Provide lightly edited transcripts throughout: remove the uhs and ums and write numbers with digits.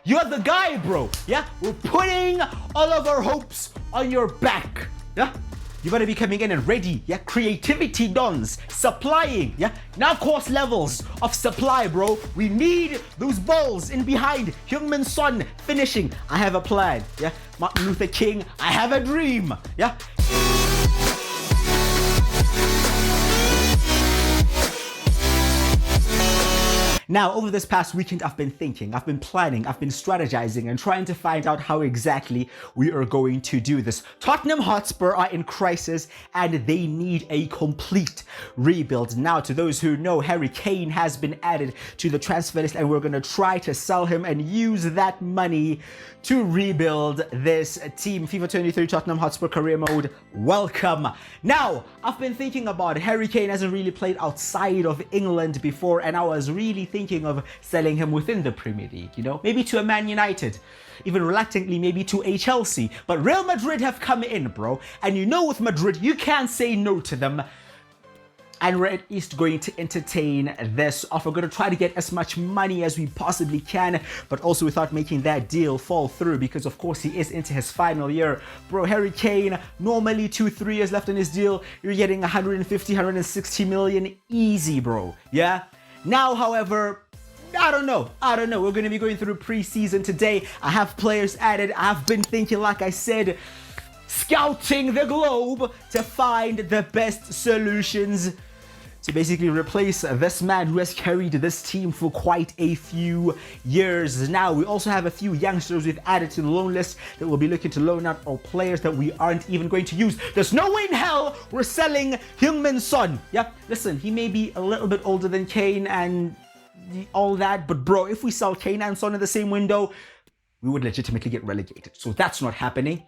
You're the guy, bro. Yeah, we're putting all of our hopes on your back. Yeah, you gotta be coming in and ready. Yeah, creativity dons, supplying. Yeah, now course levels of supply, bro. We need those balls in behind. Heung-min Son finishing. I have a plan. Yeah, Martin Luther King. I have a dream. Yeah. Now, over this past weekend, I've been thinking, I've been planning, I've been strategizing and trying to find out how exactly we are going to do this. Tottenham Hotspur are in crisis and they need a complete rebuild. Now, to those who know, Harry Kane has been added to the transfer list and we're going to try to sell him and use that money to rebuild this team. FIFA 23 Tottenham Hotspur career mode, welcome. Now, I've been thinking about Harry Kane hasn't really played outside of England before and I was really thinking of selling him within the Premier League, you know, maybe to a Man United, even reluctantly maybe to a Chelsea, but Real Madrid have come in, bro, and you know with Madrid you can't say no to them, and we're at least going to entertain this offer. We're going to try to get as much money as we possibly can, but also without making that deal fall through, because of course he is into his final year. Bro, Harry Kane, normally 2-3 years left on his deal, you're getting 150, 160 million easy, bro, yeah? Now, however, I don't know. We're going to be going through preseason today. I have players added. I've been thinking, like I said, scouting the globe to find the best solutions to basically replace this man who has carried this team for quite a few years now. We also have a few youngsters we've added to the loan list that we'll be looking to loan out, or players that we aren't even going to use. There's no way in hell we're selling Heung-min Son. Yeah, listen, he may be a little bit older than Kane and all that, but bro, if we sell Kane and Son in the same window, we would legitimately get relegated. So that's not happening.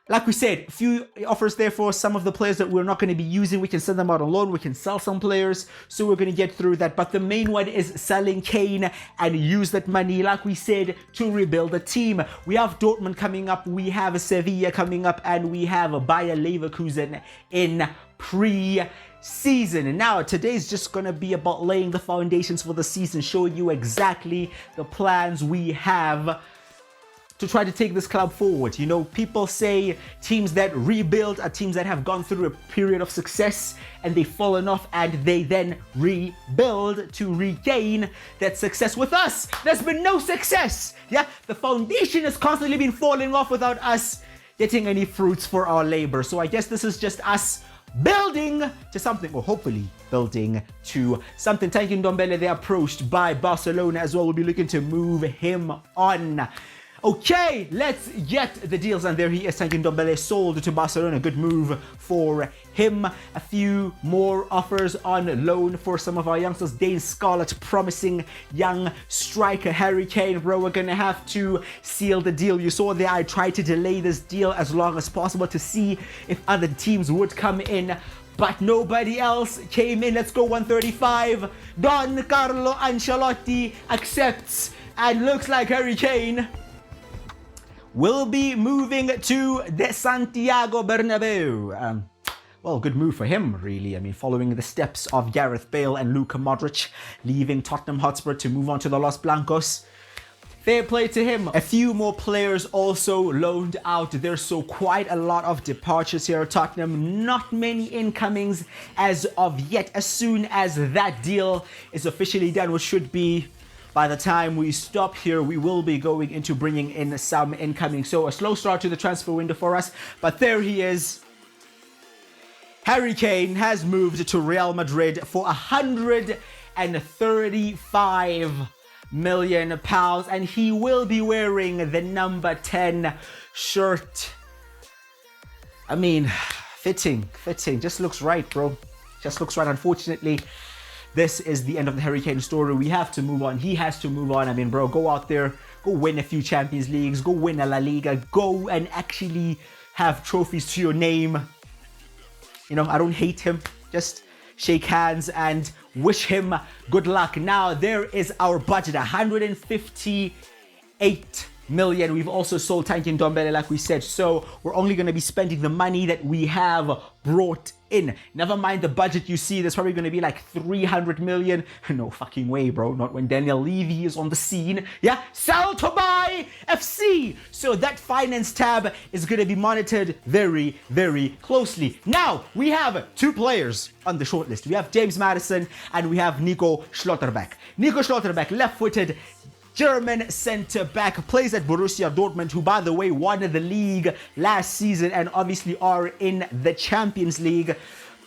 Like we said, a few offers there for some of the players that we're not going to be using. We can send them out on loan. We can sell some players. So we're going to get through that. But the main one is selling Kane and use that money, like we said, to rebuild the team. We have Dortmund coming up. We have Sevilla coming up. And we have Bayer Leverkusen in pre-season. And now today's just going to be about laying the foundations for the season, showing you exactly the plans we have to try to take this club forward. You know, people say teams that rebuild are teams that have gone through a period of success and they've fallen off and they then rebuild to regain that success. With us, there's been no success. Yeah, the foundation has constantly been falling off without us getting any fruits for our labor. So I guess this is just us building to something, or hopefully building to something. Tanguy Ndombele, they're approached by Barcelona as well. We'll be looking to move him on. Okay, let's get the deals, and there he is. Tanguy Ndombele sold to Barcelona. Good move for him. A few more offers on loan for some of our youngsters. Dane Scarlett, promising young striker. Harry Kane, bro, we're gonna have to seal the deal. You saw there I tried to delay this deal as long as possible to see if other teams would come in, but nobody else came in. Let's go 135. Don Carlo Ancelotti accepts, and looks like Harry Kane will be moving to the Santiago Bernabeu. Well, good move for him, really. I mean, following the steps of Gareth Bale and Luka Modric, leaving Tottenham Hotspur to move on to the Los Blancos. Fair play to him. A few more players also loaned out there, so quite a lot of departures here at Tottenham. Not many incomings as of yet. As soon as that deal is officially done, which should be by the time we stop here, we will be going into bringing in some incoming. So a slow start to the transfer window for us, but there he is. Harry Kane has moved to Real Madrid for £135 million, and he will be wearing the number 10 shirt. I mean, fitting, just looks right, bro. Just looks right. Unfortunately, this is the end of the Harry Kane story. We have to move on. He has to move on. I mean, bro, go out there, go win a few Champions Leagues, go win a La Liga, go and actually have trophies to your name. You know, I don't hate him. Just shake hands and wish him good luck. Now, there is our budget, 158 million. We've also sold Tanguy Ndombele, like we said, so we're only going to be spending the money that we have brought in. Never mind the budget you see, there's probably going to be like 300 million. No fucking way, bro. Not when Daniel Levy is on the scene. Yeah, sell to buy. FC. So that finance tab is going to be monitored very, very closely. Now, we have two players on the shortlist. We have James Maddison and we have Nico Schlotterbeck. Nico Schlotterbeck, left-footed German centre-back, plays at Borussia Dortmund, who, by the way, won the league last season and obviously are in the Champions League.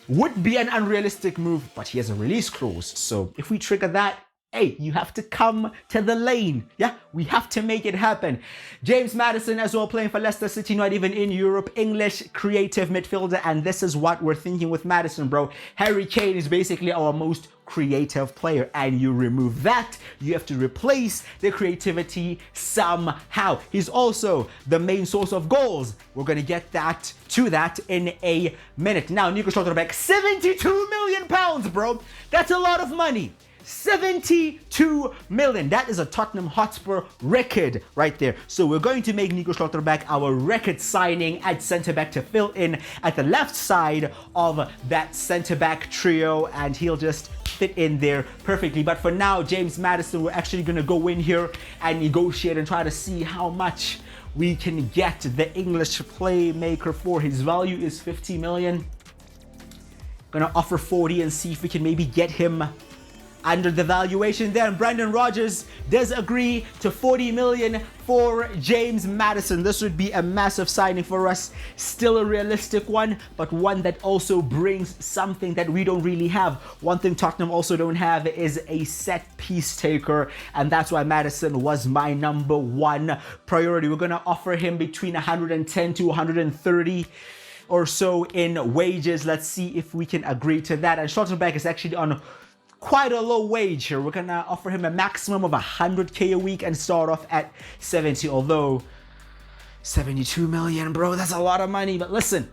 Would be an unrealistic move, but he has a release clause. So if we trigger that, hey, you have to come to the lane. Yeah, we have to make it happen. James Maddison as well, playing for Leicester City, not even in Europe. English creative midfielder, and this is what we're thinking with Maddison, bro. Harry Kane is basically our most creative player, and you remove that, you have to replace the creativity somehow. He's also the main source of goals. We're gonna get to that in a minute. Now, Nico Schlotterbeck, £72 million, bro. That's a lot of money. 72 million. That is a Tottenham Hotspur record right there. So we're going to make Nico Schlotterbeck our record signing at centre-back to fill in at the left side of that centre-back trio, and he'll just fit in there perfectly. But for now, James Maddison, we're actually going to go in here and negotiate and try to see how much we can get the English playmaker for. His value is 50 million. Gonna offer 40 and see if we can maybe get him under the valuation there. And Brandon Rodgers does agree to 40 million for James Maddison. This would be a massive signing for us. Still a realistic one, but one that also brings something that we don't really have. One thing Tottenham also don't have is a set piece taker, and that's why Maddison was my number one priority. We're gonna offer him between 110 to 130 or so in wages. Let's see if we can agree to that. And Schlotterbeck is actually on quite a low wage here. We're gonna offer him a maximum of 100k a week and start off at 70, although 72 million, bro, that's a lot of money. But listen,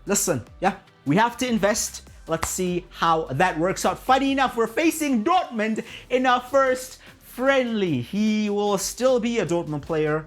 yeah, we have to invest. Let's see how that works out. Funny enough, we're facing Dortmund in our first friendly. He will still be a Dortmund player,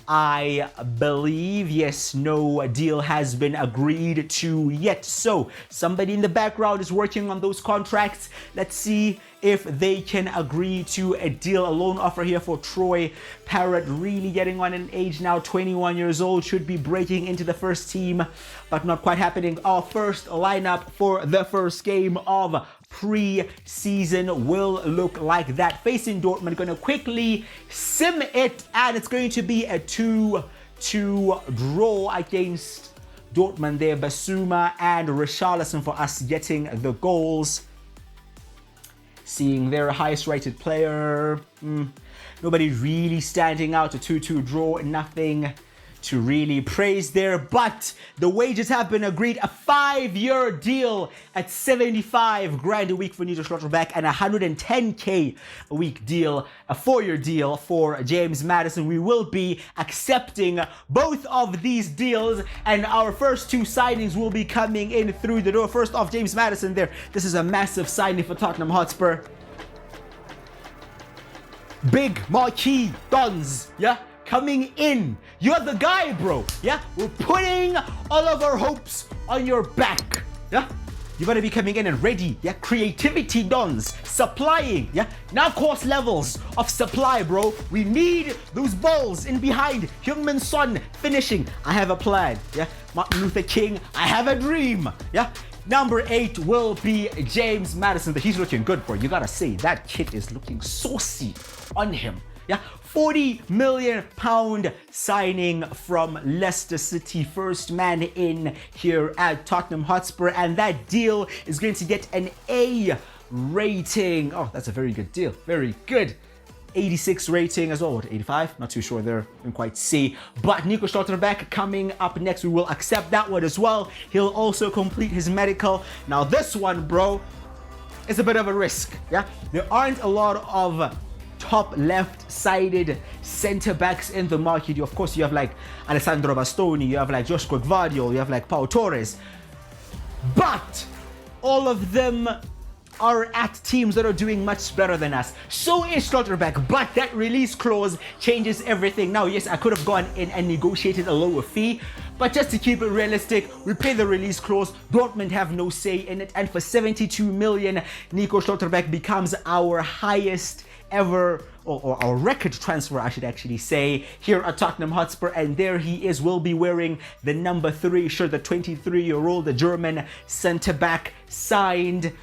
I believe. Yes, no deal has been agreed to yet. So somebody in the background is working on those contracts. Let's see if they can agree to a deal. A loan offer here for Troy Parrott, really getting on in age now, 21 years old, should be breaking into the first team, but not quite happening. Our first lineup for the first game of pre-season will look like that. Facing Dortmund, gonna quickly sim it, and it's going to be a 2-2 draw against Dortmund there. Basuma and Richarlison for us getting the goals. Seeing their highest rated player, nobody really standing out. A 2-2 draw, nothing to really praise there, but the wages have been agreed. A 5-year deal at 75 grand a week for Nico Schlotterbeck, and 110k a week deal, a 4-year deal for James Maddison. We will be accepting both of these deals, and our first two signings will be coming in through the door. First off, James Maddison there. This is a massive signing for Tottenham Hotspur. Big marquee dons, yeah? Coming in. You're the guy, bro. Yeah? We're putting all of our hopes on your back. Yeah? You better be coming in and ready. Yeah? Creativity dons. Supplying. Yeah? Now course levels of supply, bro. We need those balls in behind. Heung-min Son finishing. I have a plan. Yeah? Martin Luther King. I have a dream. Yeah? Number 8 will be James Maddison. He's looking good, bro. You gotta say, that kid is looking saucy on him. Yeah, £40 million signing from Leicester City, first man in here at Tottenham Hotspur, and that deal is going to get an A rating. Oh, that's a very good deal, very good. 86 rating as well, what, 85? Not too sure there, didn't quite see. But Nico Schlotterbeck coming up next, we will accept that one as well. He'll also complete his medical. Now this one, bro, is a bit of a risk, yeah? There aren't a lot of top left-sided centre-backs in the market. Of course, you have like Alessandro Bastoni, you have like Joshua Gvardiol, you have like Pau Torres. But all of them are at teams that are doing much better than us. So is Schlotterbeck, but that release clause changes everything. Now, yes, I could have gone in and negotiated a lower fee, but just to keep it realistic, we pay the release clause. Dortmund have no say in it, and for 72 million, Nico Schlotterbeck becomes our highest ever, or our record transfer, I should actually say, here at Tottenham Hotspur. And there he is, will be wearing the number 3 shirt, the 23-year-old German centre-back signed.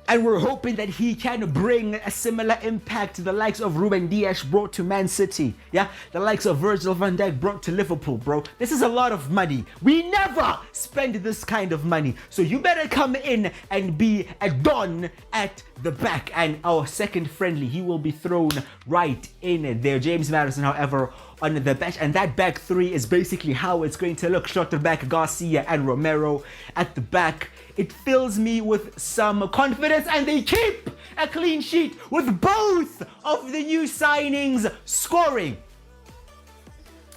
And we're hoping that he can bring a similar impact to the likes of Ruben Dias brought to Man City. Yeah, the likes of Virgil van Dijk brought to Liverpool, bro. This is a lot of money. We never spend this kind of money. So you better come in and be a don at the back. And our second friendly, he will be thrown right in there. James Maddison, however, on the bench, and that back 3 is basically how it's going to look. Schlotterbeck, Garcia, and Romero at the back. It fills me with some confidence, and they keep a clean sheet with both of the new signings scoring.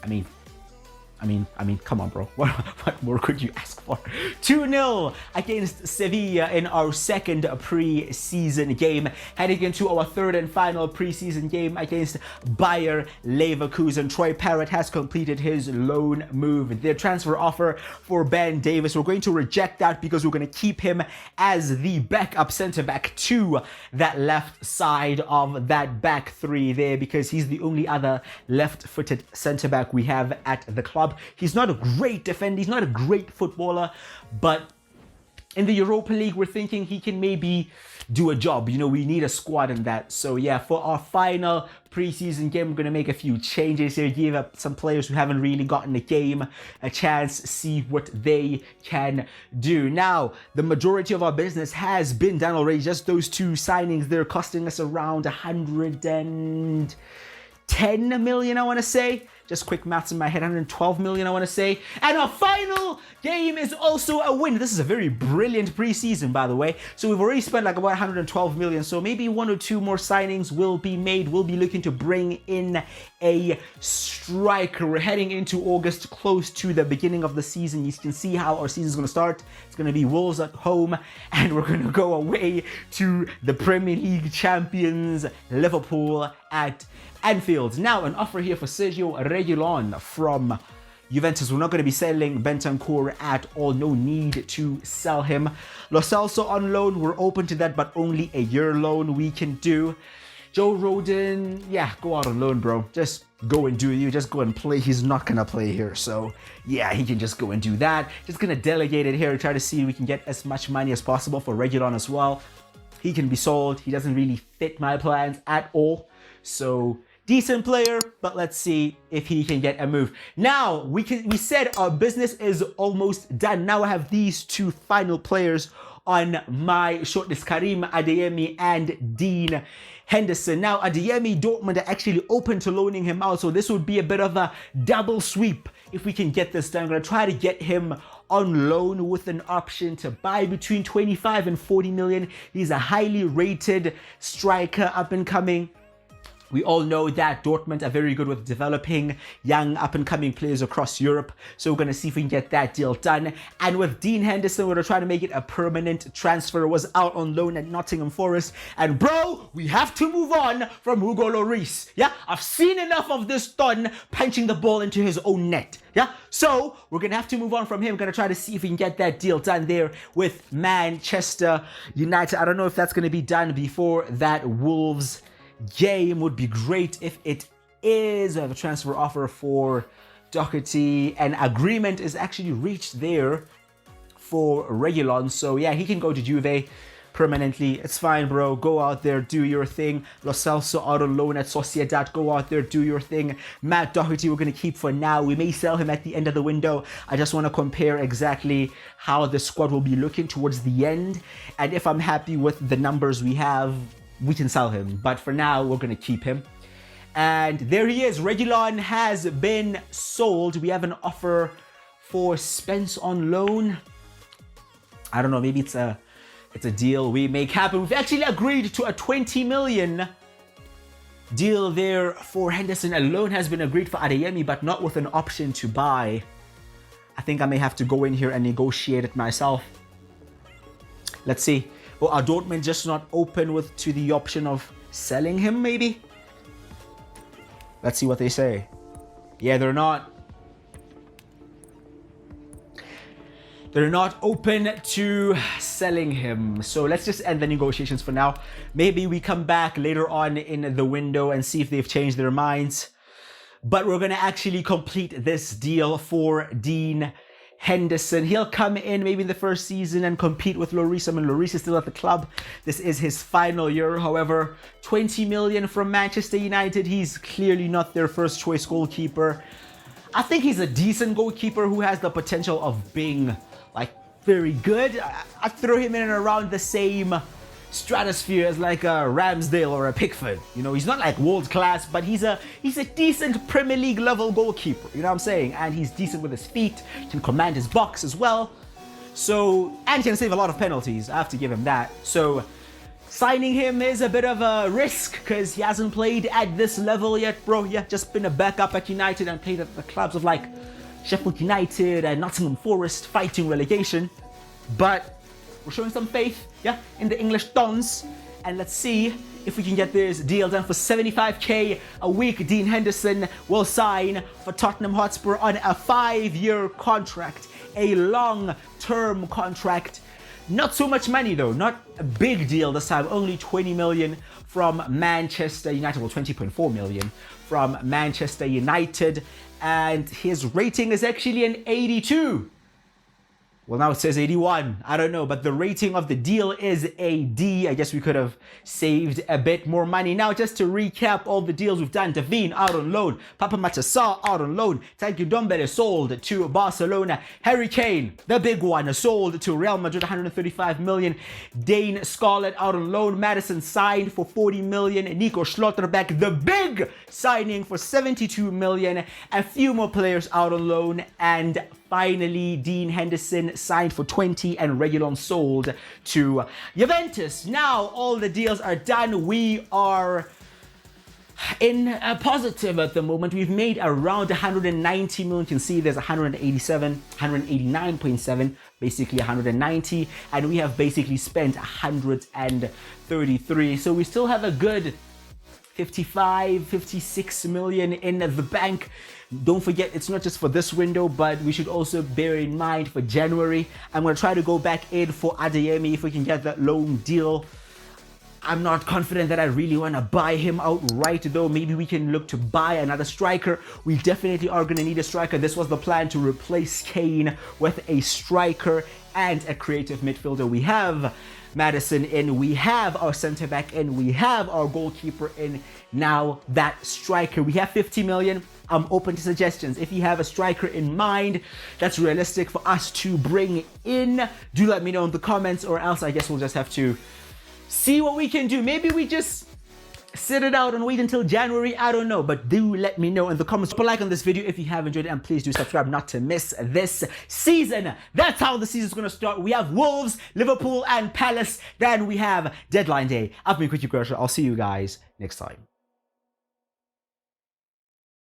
I mean, come on, bro. What more could you ask for? 2-0 against Sevilla in our second pre-season game, heading into our third and final pre-season game against Bayer Leverkusen. Troy Parrott has completed his loan move. Their transfer offer for Ben Davis, we're going to reject that because we're going to keep him as the backup centre-back to that left side of that back 3 there, because he's the only other left-footed centre-back we have at the club. He's not a great defender, he's not a great footballer, but in the Europa League, we're thinking he can maybe do a job. You know, we need a squad in that. So yeah, for our final preseason game, we're going to make a few changes here, give up some players who haven't really gotten the game a chance, see what they can do. Now, the majority of our business has been done already. Just those 2 signings, they're costing us around 110 million, I want to say. Just quick maths in my head, 112 million, I want to say. And our final game is also a win. This is a very brilliant preseason, by the way. So we've already spent like about 112 million. So maybe 1 or 2 more signings will be made. We'll be looking to bring in a striker. We're heading into August, close to the beginning of the season. You can see how our season is going to start. It's going to be Wolves at home, and we're going to go away to the Premier League champions, Liverpool, at Anfield. Now, an offer here for Sergio Reguilon from Juventus. We're not going to be selling Bentancur at all. No need to sell him. Lo Celso on loan. We're open to that, but only a year loan we can do. Joe Rodon, yeah, go out on loan, bro. Just go and do you. Just go and play. He's not going to play here. So, yeah, he can just go and do that. Just going to delegate it here and try to see if we can get as much money as possible for Reguilon as well. He can be sold. He doesn't really fit my plans at all. So, decent player, but let's see if he can get a move. Now, we said our business is almost done. Now I have these 2 final players on my shortlist, Karim Adeyemi and Dean Henderson. Now, Adeyemi, Dortmund are actually open to loaning him out, so this would be a bit of a double sweep if we can get this done. I'm going to try to get him on loan with an option to buy between 25 and 40 million. He's a highly rated striker, up and coming. We all know that Dortmund are very good with developing young up-and-coming players across Europe. So we're going to see if we can get that deal done. And with Dean Henderson, we're going to try to make it a permanent transfer. Was out on loan at Nottingham Forest. And bro, we have to move on from Hugo Lloris. Yeah, I've seen enough of this Don punching the ball into his own net. Yeah, so we're going to have to move on from him. We're going to try to see if we can get that deal done there with Manchester United. I don't know if that's going to be done before that Wolves game. Would be great if it is. I have a transfer offer for Doherty. An agreement is actually reached there for Reguilon. So yeah, he can go to Juve permanently. It's fine, bro. Go out there, do your thing. Lo Celso out on loan at Sociedad. Go out there, do your thing. Matt Doherty, we're going to keep for now. We may sell him at the end of the window. I just want to compare exactly how the squad will be looking towards the end. And if I'm happy with the numbers we have, we can sell him. But for now, we're going to keep him. And there he is. Reguilon has been sold. We have an offer for Spence on loan. I don't know. Maybe it's a deal we make happen. We've actually agreed to a 20 million deal there for Henderson. A loan has been agreed for Adeyemi, but not with an option to buy. I think I may have to go in here and negotiate it myself. Let's see. Or are Dortmund just not open to the option of selling him, maybe? Let's see what they say. Yeah, they're not. They're not open to selling him. So let's just end the negotiations for now. Maybe we come back later on in the window and see if they've changed their minds. But we're going to actually complete this deal for Dean Henderson. He'll come in maybe in the first season and compete with Lloris. I mean, Lloris is still at the club. This is his final year. However, 20 million from Manchester United. He's clearly not their first choice goalkeeper. I think he's a decent goalkeeper who has the potential of being like very good. I'd throw him in and around the same stratosphere as like a Ramsdale or a Pickford. You know, he's not like world class, but he's a decent Premier League level goalkeeper. You know what I'm saying? And he's decent with his feet, can command his box as well. So, and can save a lot of penalties. I have to give him that. So, signing him is a bit of a risk because he hasn't played at this level yet, bro. Yeah, just been a backup at United and played at the clubs of like Sheffield United and Nottingham Forest fighting relegation. But we're showing some faith, yeah, in the English Dons. And let's see if we can get this deal done for 75k a week. Dean Henderson will sign for Tottenham Hotspur on a 5-year contract, a long-term contract. Not so much money though, not a big deal this time, only 20 million from Manchester United, well 20.4 million from Manchester United, and his rating is actually an 82. Well, now it says 81. I don't know, but the rating of the deal is a D. I guess we could have saved a bit more money. Now, just to recap all the deals we've done. Davine out on loan. Papa Matassa out on loan. Tanguy Ndombele sold to Barcelona. Harry Kane, the big one, sold to Real Madrid, 135 million. Dane Scarlett out on loan. Madison signed for 40 million. Nico Schlotterbeck, the big signing for 72 million. A few more players out on loan. And finally, Dean Henderson signed for 20 and Reguilon sold to Juventus. Now all the deals are done. We are in a positive at the moment. We've made around 190 million. You can see there's 187, 189.7, basically 190. And we have basically spent 133. So we still have a good 55, 56 million in the bank. Don't forget, it's not just for this window, but we should also bear in mind for January. I'm going to try to go back in for Adeyemi if we can get that loan deal. I'm not confident that I really want to buy him outright, though. Maybe we can look to buy another striker. We definitely are going to need a striker. This was the plan, to replace Kane with a striker and a creative midfielder. We have Madison in, we have our center back in, we have our goalkeeper in. Now that striker, we have 50 million. I'm open to suggestions. If you have a striker in mind that's realistic for us to bring in, do let me know in the comments, or else I guess we'll just have to see what we can do. Maybe we just sit it out and wait until January. I don't know, but do let me know in the comments. Put a like on this video if you have enjoyed it, and please do subscribe not to miss this season. That's how the season's going to start. We have Wolves, Liverpool and Palace. Then we have deadline day. I've been Quickie Crusher. I'll see you guys next time.